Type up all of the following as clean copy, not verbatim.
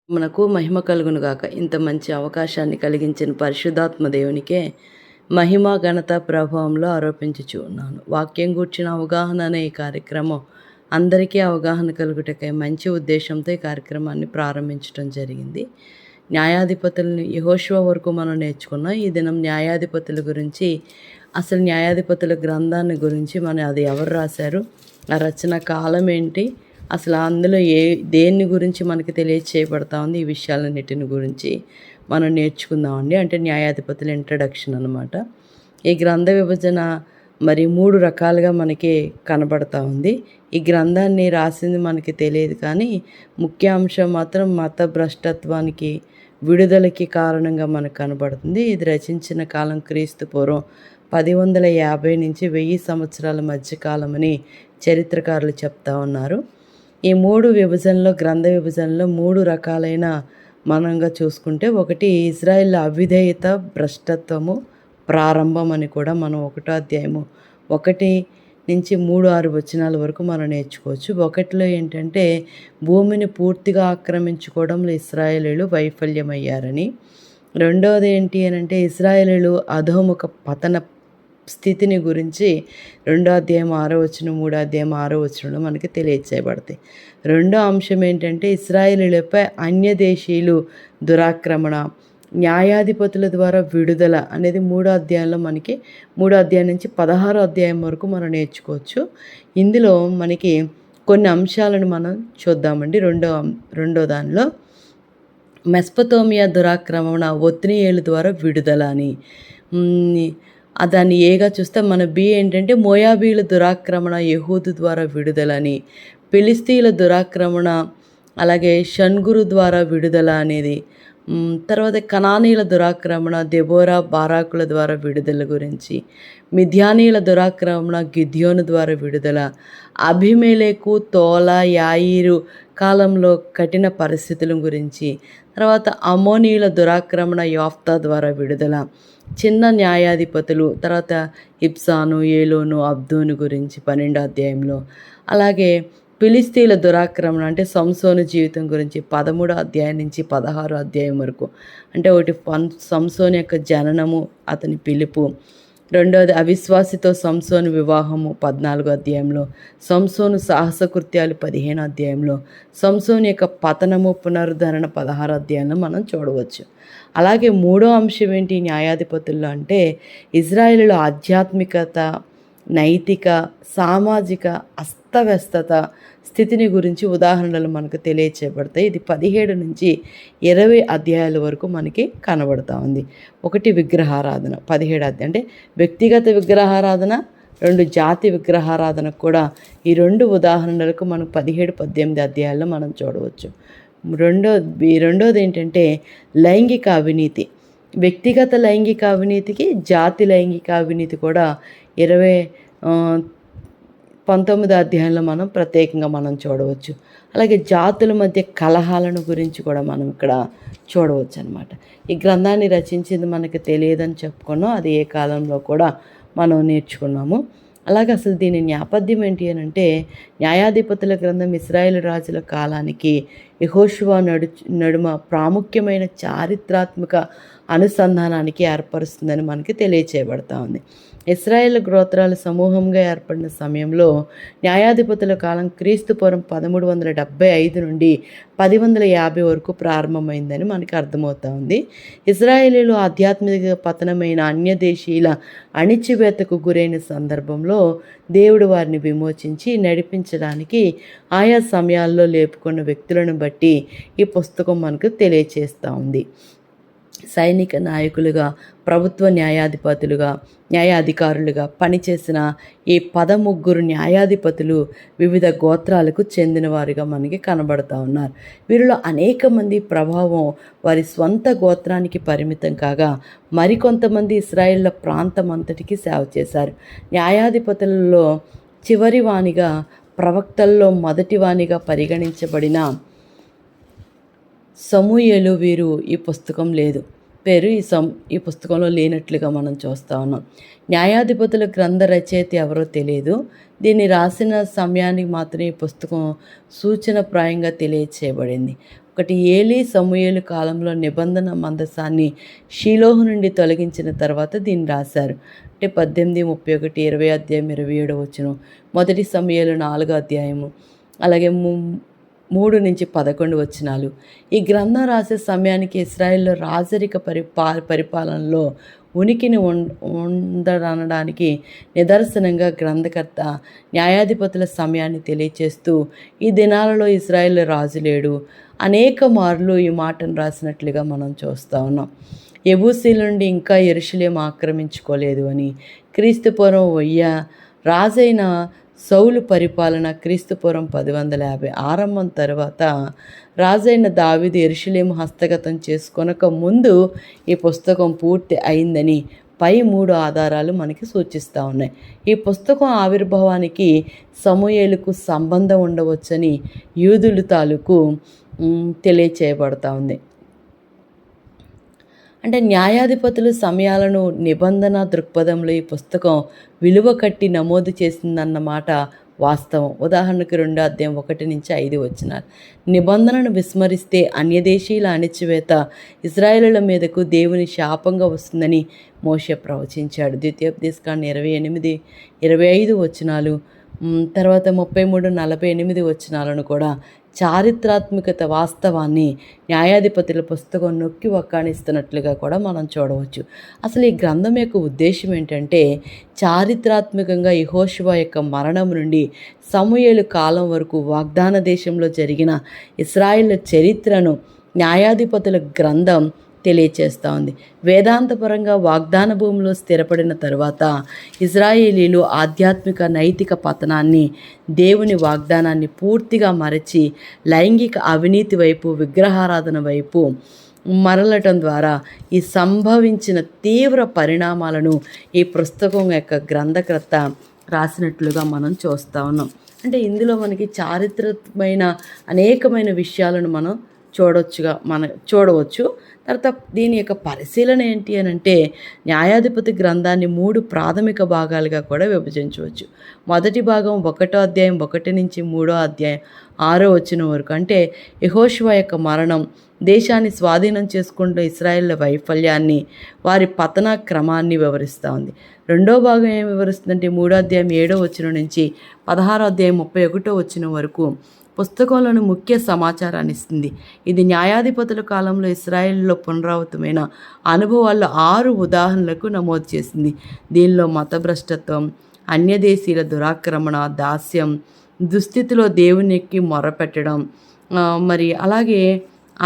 మనకు మహిమ కలుగును గాక. ఇంత మంచి అవకాశాన్ని కలిగించిన పరిశుద్ధాత్మ దేవునికే మహిమ, ఘనత, ప్రభావంలో ఆరోపించుచు ఉన్నాను. వాక్యం గూర్చిన అవగాహన అనే ఈ కార్యక్రమం అందరికీ అవగాహన కలుగుటకై మంచి ఉద్దేశంతో ఈ కార్యక్రమాన్ని ప్రారంభించడం జరిగింది. న్యాయాధిపతులని యెహోషువ వరకు మనం నేర్చుకున్నాం. ఈ దినం న్యాయాధిపతుల గురించి, అసలు న్యాయాధిపతుల గ్రంథాన్ని గురించి అది ఎవరు రాశారు, ఆ రచన కాలం ఏంటి, అసలు అందులో దేన్ని గురించి మనకి తెలియచేయబడతా ఉంది, ఈ విషయాలన్నిటిని గురించి మనం నేర్చుకుందామండి. అంటే న్యాయాధిపతుల ఇంట్రడక్షన్ అనమాట. ఈ గ్రంథ విభజన మరి 3 రకాలుగా మనకి కనబడతా ఉంది. ఈ గ్రంథాన్ని రాసింది మనకి తెలియదు, కానీ ముఖ్య అంశం మాత్రం మత భ్రష్టత్వానికి విడుదలకి కారణంగా మనకు కనబడుతుంది. ఇది రచించిన కాలం క్రీస్తు పూర్వం 1050 నుంచి 1000 సంవత్సరాల మధ్యకాలమని చరిత్రకారులు చెప్తా ఉన్నారు. ఈ 3 విభజనలో, గ్రంథ విభజనలో 3 రకాలైన మనంగా చూసుకుంటే, ఒకటి ఇజ్రాయిల్ అవిధేయత, భ్రష్టత్వము ప్రారంభం అని కూడా మనం 1వ అధ్యాయము 1 నుంచి 3-6 వచనాల వరకు మనం నేర్చుకోవచ్చు. 1లో ఏంటంటే భూమిని పూర్తిగా ఆక్రమించుకోవడంలో ఇశ్రాయేలీయులు వైఫల్యమయ్యారని. 2వది ఏంటి అని అంటే ఇశ్రాయేలీయులు అధోముఖ పతన స్థితిని గురించి 2వ అధ్యాయం 6వ వచనం, 3వ అధ్యాయం 6వ వచనంలో మనకి తెలియచేయబడతాయి. రెండో అంశం ఏంటంటే ఇశ్రాయేలీయులపై అన్యదేశీయులు దురాక్రమణ, న్యాయాధిపతుల ద్వారా విడుదల అనేది 3వ అధ్యాయంలో మనకి 3వ అధ్యాయం నుంచి 16వ అధ్యాయం వరకు మనం నేర్చుకోవచ్చు. ఇందులో మనకి కొన్ని అంశాలను మనం చూద్దామండి. రెండో దానిలో మెస్పతోమియా దురాక్రమణ, ఒత్నీయేలు ద్వారా విడుదల అని. దాన్ని ఏగా చూస్తే మన బి ఏంటంటే మోయాబీల దురాక్రమణ, యెహూదు ద్వారా విడుదలని. ఫిలిస్తీన్ల దురాక్రమణ, అలాగే షన్గురు ద్వారా విడుదల అనేది. తర్వాత కనానీల దురాక్రమణ, దెబోరా, బారాకుల ద్వారా విడుదల గురించి. మిద్యానీల దురాక్రమణ, గిద్యోను ద్వారా విడుదల. అభిమెలెకు, తోల, యాయిరు కాలంలో కఠిన పరిస్థితుల గురించి. తర్వాత అమోనీయుల దురాక్రమణ, యొఫ్తా ద్వారా విడుదల. చిన్న న్యాయాధిపతులు, తర్వాత ఇబ్సాను, ఏలోను, అబ్దోను గురించి 12వ అధ్యాయంలో. అలాగే ఫిలిస్తీన్ల దురాక్రమణ అంటే సంసోను జీవితం గురించి 13వ అధ్యాయం నుంచి 16వ అధ్యాయం వరకు. అంటే ఒకటి సంసోను యొక్క జననము, అతని పిలుపు. రెండవది అవిశ్వాసితో సంసోను వివాహము 14వ అధ్యాయంలో. సంసోను సాహస కృత్యాలు 15వ అధ్యాయంలో. సంసోను యొక్క పతనము, పునరుద్ధరణ 16వ అధ్యాయంలో మనం చూడవచ్చు. అలాగే 3వ అంశం ఏంటి న్యాయాధిపతుల్లో అంటే ఇజ్రాయేలుల ఆధ్యాత్మికత, నైతిక, సామాజిక అస్తవ్యస్తత స్థితిని గురించి ఉదాహరణలు మనకు తెలియచేయబడతాయి. ఇది 17 నుంచి 20 అధ్యాయాల వరకు మనకి కనబడతా ఉంది. ఒకటి విగ్రహారాధన 17 అధ్యాయం అంటే వ్యక్తిగత విగ్రహారాధన, 2 జాతి విగ్రహారాధన కూడా ఈ 2 ఉదాహరణలకు మనం 17-18 అధ్యాయాల్లో మనం చూడవచ్చు. రెండోది ఏంటంటే లైంగిక అవినీతి. వ్యక్తిగత లైంగిక అవినీతికి జాతి లైంగిక అవినీతి కూడా 19వ అధ్యాయంలో మనం ప్రత్యేకంగా మనం చూడవచ్చు. అలాగే జాతుల మధ్య కలహాలను గురించి కూడా మనం ఇక్కడ చూడవచ్చు అనమాట. ఈ గ్రంథాన్ని రచించింది మనకు తెలియదని చెప్పుకున్నాం, అది ఏ కాలంలో కూడా మనం నేర్చుకున్నాము. అలాగే అసలు దీని నేపథ్యం ఏంటి అని అంటే న్యాయాధిపతుల గ్రంథం ఇశ్రాయేలు రాజుల కాలానికి యెహోషువ నడుమ ప్రాముఖ్యమైన చారిత్రాత్మక అనుసంధానానికి ఏర్పరుస్తుందని మనకి తెలియచేయబడతా ఉంది. ఇశ్రాయేల్ గోత్రాల సమూహంగా ఏర్పడిన సమయంలో న్యాయాధిపతుల కాలం క్రీస్తు పూర్వం 1375 నుండి 1050 వరకు ప్రారంభమైందని మనకి అర్థమవుతా ఉంది. ఇశ్రాయేలీలు ఆధ్యాత్మిక పతనమైన అన్యదేశీయుల అణిచివేతకు గురైన సందర్భంలో దేవుడు వారిని విమోచించి నడిపించడానికి ఆయా సమయాల్లో లేపుకున్న వ్యక్తులను బట్టి ఈ పుస్తకం మనకు తెలియచేస్తూ ఉంది. సైనిక నాయకులుగా, ప్రభుత్వ న్యాయాధికారులుగా పనిచేసిన ఈ 13 న్యాయాధిపతులు వివిధ గోత్రాలకు చెందినవారుగా మనకి కనబడుతూ ఉన్నారు. వీరిలో అనేక మంది ప్రభావం వారి స్వంత గోత్రానికి పరిమితం కాగా, మరికొంతమంది ఇశ్రాయేళ్ల ప్రాంతం అంతటికి సేవ చేశారు. న్యాయాధిపతులలో చివరి వానిగా, ప్రవక్తల్లో మొదటి వానిగా పరిగణించబడిన సమూయేలు ఈ పుస్తకం లేదు, పేరు ఈ పుస్తకంలో లేనట్లుగా మనం చూస్తూ ఉన్నాం. న్యాయాధిపతుల గ్రంథ రచయిత ఎవరో తెలియదు. దీన్ని రాసిన సమయానికి మాత్రం ఈ పుస్తకం సూచనప్రాయంగా తెలియచేయబడింది. ఒకటి ఏలీ సమూయేలు కాలంలో నిబంధన మందసాన్ని షీలోహు నుండి తొలగించిన తర్వాత దీన్ని రాశారు. అంటే 18:31, 20 అధ్యాయం 27 వచనం, మొదటి సమూయేలు 4 అధ్యాయము, అలాగే 3-11 వచనాలు. ఈ గ్రంథం రాసే సమయానికి ఇశ్రాయేల్లో రాజరిక పరిపాలనలో ఉనికిని ఉండడానికి నిదర్శనంగా గ్రంథకర్త న్యాయాధిపతుల సమయాన్ని తెలియచేస్తూ, ఈ దినాలలో ఇశ్రాయేల్ రాజు లేడు, అనేక మార్లు ఈ మాటను రాసినట్లుగా మనం చూస్తూ ఉన్నాం. యెబూసీల నుండి ఇంకా యెరూషలేము ఆక్రమించుకోలేదు అని, క్రీస్తుపూర్వం 1000 రాజైన సౌలు పరిపాలన క్రీస్తుపూర్వం 1050 ఆరంభం తర్వాత రాజైన దావీదు యెరూషలేము హస్తగతం చేసుకొనక ముందు ఈ పుస్తకం పూర్తి అయిందని పై 3 ఆధారాలు మనకి సూచిస్తూ ఉన్నాయి. ఈ పుస్తకం ఆవిర్భావానికి సమూయేలుకు సంబంధం ఉండవచ్చని యూదులు తాలూకు తెలియచేయబడతా ఉంది. అంటే న్యాయాధిపతులు సమయాలను నిబంధన దృక్పథంలో ఈ పుస్తకం విలువ కట్టి నమోదు చేసిందన్నమాట వాస్తవం. ఉదాహరణకు 2 అధ్యాయం 1-5 వచనాలు. నిబంధనను విస్మరిస్తే అన్యదేశీయుల అణిచివేత ఇశ్రాయేలుల మీదకు దేవుని శాపంగా వస్తుందని మోషే ప్రవచించాడు. ద్వితీయోపదేశకాండం 28-25 వచనాలు, తర్వాత 33-48 వచనాలను కూడా చారిత్రాత్మకత వాస్తవాన్ని న్యాయాధిపతుల పుస్తకం నొక్కి వక్కాణిస్తున్నట్లుగా కూడా మనం చూడవచ్చు. అసలు ఈ గ్రంథం యొక్క ఉద్దేశం ఏంటంటే, చారిత్రాత్మకంగా యెహోషువ యొక్క మరణం నుండి సమూయేలు కాలం వరకు వాగ్దాన దేశంలో జరిగిన ఇశ్రాయేలు చరిత్రను న్యాయాధిపతుల గ్రంథం తెలియచేస్తూ ఉంది. వేదాంతపరంగా వాగ్దాన భూమిలో స్థిరపడిన తరువాత ఇశ్రాయేలీలు ఆధ్యాత్మిక నైతిక పతనాన్ని, దేవుని వాగ్దానాన్ని పూర్తిగా మరచి లైంగిక అవినీతి వైపు, విగ్రహారాధన వైపు మరలటం ద్వారా ఈ సంభవించిన తీవ్ర పరిణామాలను ఈ పుస్తకం యొక్క గ్రంథకర్త రాసినట్లుగా మనం చూస్తూ ఉన్నాం. అంటే ఇందులో మనకి చారిత్రకమైన అనేకమైన విషయాలను మనం చూడవచ్చు. తర్వాత దీని యొక్క పరిశీలన ఏంటి అని అంటే, న్యాయాధిపతి గ్రంథాన్ని 3 ప్రాథమిక భాగాలుగా కూడా విభజించవచ్చు. మొదటి భాగం 1వ అధ్యాయం 1-3వ అధ్యాయం 6వ వచనం వరకు, అంటే యెహోషువ యొక్క మరణం, దేశాన్ని స్వాధీనం చేసుకుంటున్న ఇశ్రాయేళ్ల వైఫల్యాన్ని, వారి పతన క్రమాన్ని వివరిస్తూ ఉంది. రెండో భాగం ఏం వివరిస్తుందంటే 3వ అధ్యాయం 7వ వచనం నుంచి 16వ అధ్యాయం 31వ వచనం వరకు పుస్తకంలోని ముఖ్య సమాచారాన్ని ఇస్తుంది. ఇది న్యాయాధిపతుల కాలంలో ఇశ్రాయేలులో పునరావృతమైన అనుభవాల్లో 6 ఉదాహరణలకు నమోదు చేసింది. దీనిలో మతభ్రష్టత్వం, అన్యదేశీయుల దురాక్రమణ, దాస్యం, దుస్థితిలో దేవునికి మొరపెట్టడం, మరి అలాగే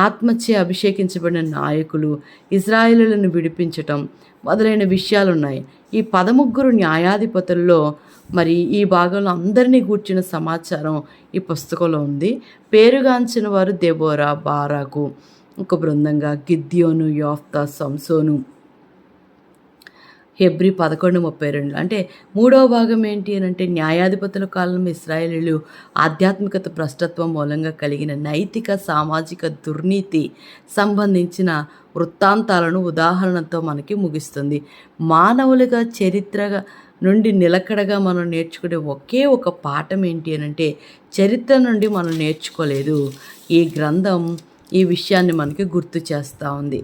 ఆత్మచే అభిషేకించబడిన నాయకులు, ఇశ్రాయేలులను విడిపించటం మొదలైన విషయాలున్నాయి. ఈ 13 న్యాయాధిపతుల్లో మరి ఈ భాగంలో అందరినీ గూర్చిన సమాచారం ఈ పుస్తకంలో ఉంది. పేరుగాంచిన వారు దెబోరా, బారాకు ఒక బృందంగా, గిద్యోను, యోఫ్తా, సంసోను, హెబ్రీ 11:32. అంటే 3వ భాగం ఏంటి అని అంటే, న్యాయాధిపతుల కాలంలో ఇశ్రాయేలీలు ఆధ్యాత్మికత భ్రష్టత్వం మూలంగా కలిగిన నైతిక సామాజిక దుర్నీతి సంబంధించిన వృత్తాంతాలను ఉదాహరణతో మనకి ముగిస్తుంది. మానవులుగా చరిత్ర నుండి నిలకడగా మనం నేర్చుకునే ఒకే ఒక పాఠం ఏంటి అని అంటే, చరిత్ర నుండి మనం నేర్చుకోలేదు. ఈ గ్రంథం ఈ విషయాన్ని మనకి గుర్తు చేస్తూ ఉంది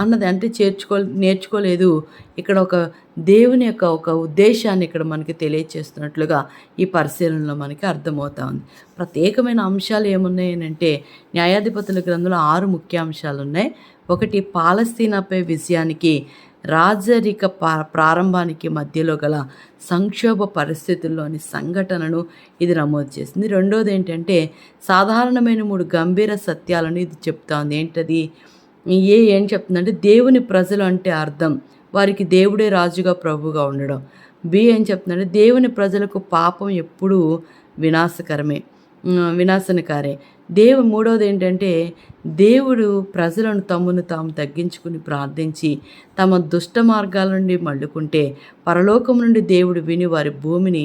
అన్నది. అంటే నేర్చుకోలేదు. ఇక్కడ ఒక దేవుని యొక్క ఒక ఉద్దేశాన్ని ఇక్కడ మనకి తెలియచేస్తున్నట్లుగా ఈ పరిశీలనలో మనకి అర్థమవుతా ఉంది. ప్రత్యేకమైన అంశాలు ఏమున్నాయనంటే, న్యాయాధిపతుల గ్రంథంలో 6 ముఖ్య అంశాలు ఉన్నాయి. ఒకటి, పాలస్తీనాపై విజయానికి, రాజరిక ప్రారంభానికి మధ్యలో గల సంక్షోభ పరిస్థితుల్లోని సంఘటనను ఇది నమోదు చేసింది. రెండోది ఏంటంటే, సాధారణమైన 3 గంభీర సత్యాలను ఇది చెప్తా ఉంది. ఏంటది? ఏం చెప్తుందంటే, దేవుని ప్రజలు అంటే అర్థం వారికి దేవుడే రాజుగా ప్రభుగా ఉండడం. బి ఏం చెప్తుందంటే, దేవుని ప్రజలకు పాపం ఎప్పుడూ వినాశనకారే. మూడవది ఏంటంటే, దేవుడు ప్రజలను తమను తాము తగ్గించుకుని ప్రార్థించి తమ దుష్ట మార్గాల నుండి మళ్ళుకుంటే పరలోకం నుండి దేవుడు విని వారి భూమిని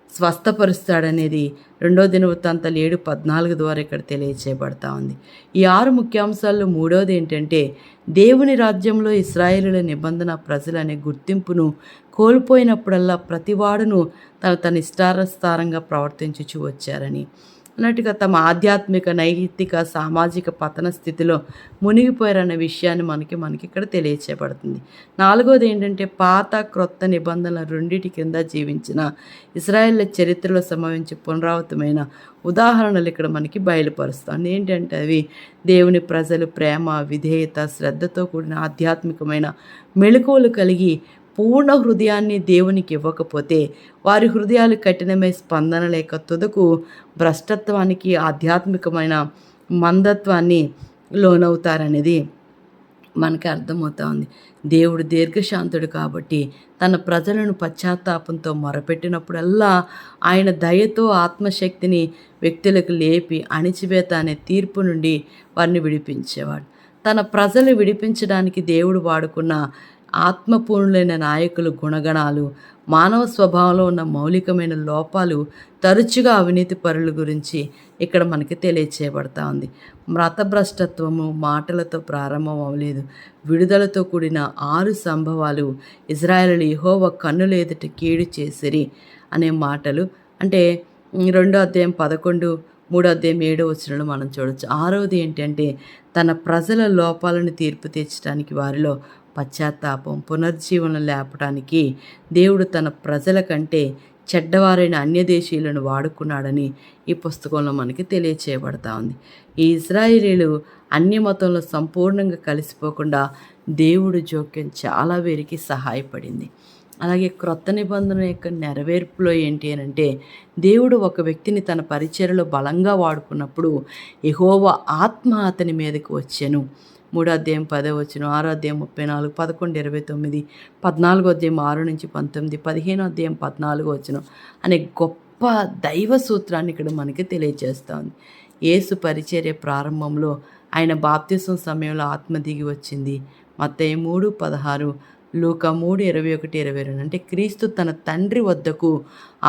స్వస్థపరుస్తాడనేది 2వ దినవృత్తాంతాలు 7:14 ద్వారా ఇక్కడ తెలియచేయబడతా ఉంది. ఈ 6 ముఖ్యాంశాల్లో మూడవది ఏంటంటే, దేవుని రాజ్యంలో ఇశ్రాయేలుల నిబంధన ప్రజలు అనే గుర్తింపును కోల్పోయినప్పుడల్లా ప్రతివాడును తన ఇష్టానుసారంగా ప్రవర్తించుచూ వచ్చారని, అన్నట్టుగా తమ ఆధ్యాత్మిక, నైతిక, సామాజిక పతన స్థితిలో మునిగిపోయారన్న విషయాన్ని మనకి ఇక్కడ తెలియచేయబడుతుంది. నాలుగోది ఏంటంటే, పాత క్రొత్త నిబంధనల రెండిటి కింద జీవించిన ఇశ్రాయేళ్ల చరిత్రలో సంభవించే పునరావృతమైన ఉదాహరణలు ఇక్కడ మనకి బయలుపరుస్తాను. ఏంటంటే అవి దేవుని ప్రజలు ప్రేమ, విధేయత, శ్రద్ధతో కూడిన ఆధ్యాత్మికమైన మెళకువలు కలిగి పూర్ణ హృదయాన్ని దేవునికి ఇవ్వకపోతే వారి హృదయాలు కఠినమై స్పందన లేక తుదకు భ్రష్టత్వానికి, ఆధ్యాత్మికమైన మందత్వాన్ని లోనవుతారనేది మనకి అర్థమవుతా ఉంది. దేవుడు దీర్ఘశాంతుడు కాబట్టి తన ప్రజలను పశ్చాత్తాపంతో మొరపెట్టినప్పుడల్లా ఆయన దయతో ఆత్మశక్తిని వ్యక్తులకు లేపి అణిచివేత అనే తీర్పు నుండి వారిని విడిపించేవాడు. తన ప్రజలు విడిపించడానికి దేవుడు వాడుకున్న ఆత్మపూర్ణులైన నాయకుల గుణగణాలు, మానవ స్వభావంలో ఉన్న మౌలికమైన లోపాలు, తరచుగా అవినీతి పరుల గురించి ఇక్కడ మనకి తెలియచేయబడతా ఉంది. మతభ్రష్టత్వము మాటలతో ప్రారంభం అవ్వలేదు. విడుదలతో కూడిన 6 సంభవాలు ఇశ్రాయేలీయులు యెహోవా కన్నుల ఎదుట కీడు చేసిరి అనే మాటలు అంటే 2వ అధ్యాయం 11, 3వ అధ్యాయం 7వ వచనంలో మనం చూడొచ్చు. 6వది ఏంటంటే, తన ప్రజల లోపాలను తీర్పు తీర్చడానికి వారిలో పశ్చాత్తాపం, పునర్జీవనం లేపడానికి దేవుడు తన ప్రజల కంటే చెడ్డవారైన అన్యదేశీయులను వాడుకున్నాడని ఈ పుస్తకంలో మనకి తెలియచేయబడతా ఉంది. ఈ ఇశ్రాయేలీయులు అన్య మతంలో సంపూర్ణంగా కలిసిపోకుండా దేవుడు జోక్యం చాలా వీరికి సహాయపడింది. అలాగే క్రొత్త నిబంధన యొక్క నెరవేర్పులో ఏంటి అని అంటే, దేవుడు ఒక వ్యక్తిని తన పరిచర్యలో బలంగా వాడుకున్నప్పుడు యెహోవా ఆత్మ అతని మీదకి వచ్చెను. 3వ అధ్యాయం 10వ వచనం, 6వ అధ్యాయం 34, 11, 29, 14వ అధ్యాయం 6 నుంచి 19, 15వ అధ్యాయం 14వ వచనం అనే గొప్ప దైవ సూత్రాన్ని ఇక్కడ మనకి తెలియజేస్తూ ఉంది. యేసు పరిచర్య ప్రారంభంలో ఆయన బాప్తిసం సమయంలో ఆత్మ దిగి వచ్చింది. మత్తయి 3:16, లూకా 3:21, 22 అంటే క్రీస్తు తన తండ్రి వద్దకు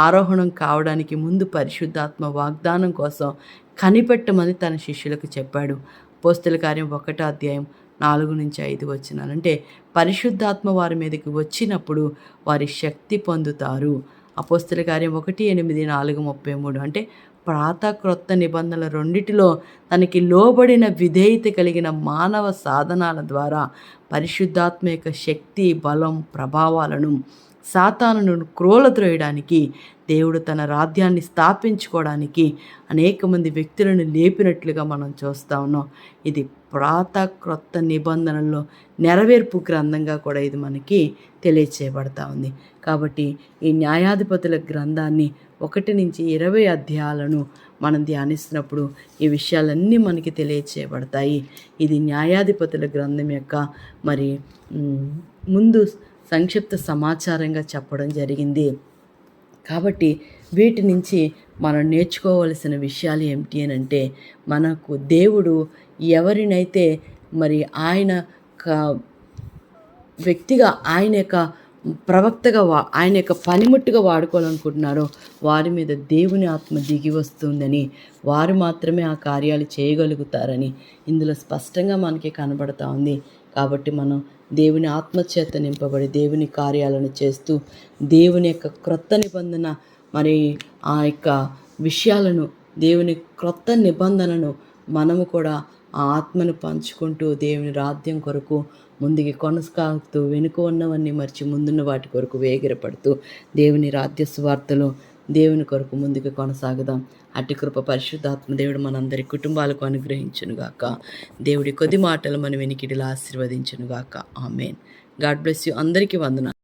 ఆరోహణం కావడానికి ముందు పరిశుద్ధాత్మ వాగ్దానం కోసం కనిపెట్టమని తన శిష్యులకు చెప్పాడు. అపోస్తలుల కార్యం 1వ అధ్యాయం 4 నుంచి 5 వచనాలు అంటే పరిశుద్ధాత్మ వారి మీదకి వచ్చినప్పుడు వారి శక్తి పొందుతారు. అపోస్తలుల కార్యం 1:8, 4:33 అంటే పాత క్రొత్త నిబంధనల రెండిటిలో తనకి లోబడిన విధేయత కలిగిన మానవ సాధనాల ద్వారా పరిశుద్ధాత్మ యొక్క శక్తి, బలం, ప్రభావాలను సాతానును క్రోలద్రోయడానికి దేవుడు తన రాజ్యాన్ని స్థాపించుకోవడానికి అనేక మంది వ్యక్తులను లేపినట్లుగా మనం చూస్తూ ఉన్నాం. ఇది పాత క్రొత్త నిబంధనల్లో నెరవేర్పు గ్రంథంగా కూడా ఇది మనకి తెలియచేయబడతా ఉంది. కాబట్టి ఈ న్యాయాధిపతుల గ్రంథాన్ని 1 నుంచి 20 అధ్యాయాలను మనం ధ్యానిస్తున్నప్పుడు ఈ విషయాలన్నీ మనకి తెలియచేయబడతాయి. ఇది న్యాయాధిపతుల గ్రంథం యొక్క మరి ముందు సంక్షిప్త సమాచారంగా చెప్పడం జరిగింది. కాబట్టి వీటి నుంచి మనం నేర్చుకోవలసిన విషయాలు ఏమిటి అని అంటే, మనకు దేవుడు ఎవరినైతే మరి ఆయన వ్యక్తిగా ఆయన యొక్క ప్రవక్తగా ఆయన యొక్క పనిముట్టుగా వాడుకోవాలనుకుంటున్నారో వారి మీద దేవుని ఆత్మ దిగి వస్తుందని, వారు మాత్రమే ఆ కార్యాలు చేయగలుగుతారని ఇందులో స్పష్టంగా మనకి కనబడతా ఉంది. కాబట్టి మనం దేవుని ఆత్మచేత నింపబడి దేవుని కార్యాలను చేస్తూ దేవుని యొక్క క్రొత్త నిబంధన మరి ఆ యొక్క విషయాలను, దేవుని క్రొత్త నిబంధనను మనము కూడా ఆ ఆత్మను పంచుకుంటూ దేవుని రాజ్యం కొరకు ముందుకి కొనసాగుతూ వెనుక ఉన్నవన్నీ మర్చి ముందున్న వాటి కొరకు వేగిరపడుతూ దేవుని రాజ్య సువార్తలో దేవుని కొరకు ముందుకు కొనసాగుదాం. అట్టి కృప పరిశుద్ధాత్మ దేవుడు మనందరి కుటుంబాలకు అనుగ్రహించునుగాక. దేవుడి కొద్ది మాటలు మన వెనికిడిలా ఆశీర్వదించునుగాక. ఆమెన్. God bless you. అందరికీ వందనాలు.